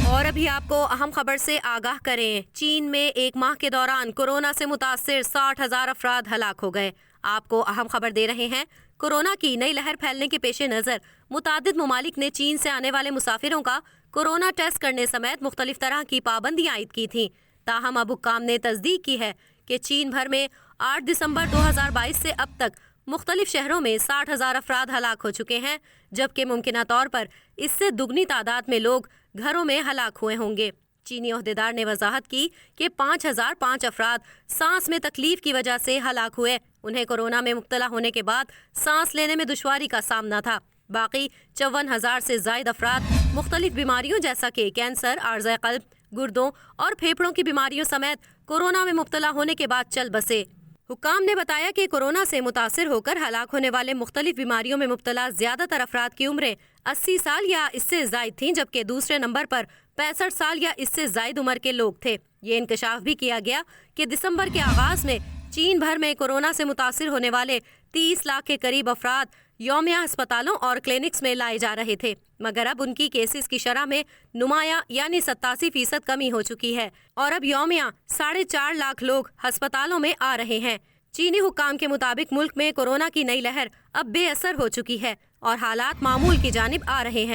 اور ابھی آپ کو اہم خبر سے آگاہ کریں، چین میں ایک ماہ کے دوران کورونا سے متاثر 60,000 افراد ہلاک ہو گئے۔ آپ کو اہم خبر دے رہے ہیں، کورونا کی نئی لہر پھیلنے کے پیش نظر متعدد ممالک نے چین سے آنے والے مسافروں کا کورونا ٹیسٹ کرنے سمیت مختلف طرح کی پابندیاں عائد کی تھیں۔ تاہم اب حکام نے تصدیق کی ہے کہ چین بھر میں 8 دسمبر 2022 سے اب تک مختلف شہروں میں 60,000 افراد ہلاک ہو چکے ہیں، جبکہ ممکنہ طور پر اس سے دگنی تعداد میں لوگ گھروں میں ہلاک ہوئے ہوں گے۔ چینی عہدیدار نے وضاحت کی کہ 5,005 افراد سانس میں تکلیف کی وجہ سے ہلاک ہوئے۔ انہیں کورونا میں مبتلا ہونے کے بعد سانس لینے میں دشواری کا سامنا تھا۔ باقی 54,000 سے زائد افراد مختلف بیماریوں جیسا کہ کینسر، عارضہ قلب، گردوں اور پھیپھڑوں کی بیماریوں سمیت کورونا میں مبتلا ہونے کے بعد چل بسے۔ حکام نے بتایا کہ کورونا سے متاثر ہو کر ہلاک ہونے والے مختلف بیماریوں میں مبتلا زیادہ تر افراد کی عمریں 80 سال یا اس سے زائد تھیں، جبکہ دوسرے نمبر پر 65 سال یا اس سے زائد عمر کے لوگ تھے۔ یہ انکشاف بھی کیا گیا کہ دسمبر کے آغاز میں چین بھر میں کورونا سے متاثر ہونے والے 30 لاکھ کے قریب افراد یومیہ ہسپتالوں اور کلینکس میں لائے جا رہے تھے، مگر اب ان کی کیسز کی شرح میں نمایاں یعنی 87% کمی ہو چکی ہے اور اب یومیہ 4.5 لاکھ لوگ ہسپتالوں میں آ رہے ہیں۔ چینی حکام کے مطابق ملک میں کورونا کی نئی لہر اب بے اثر ہو چکی ہے اور حالات معمول کی جانب آ رہے ہیں۔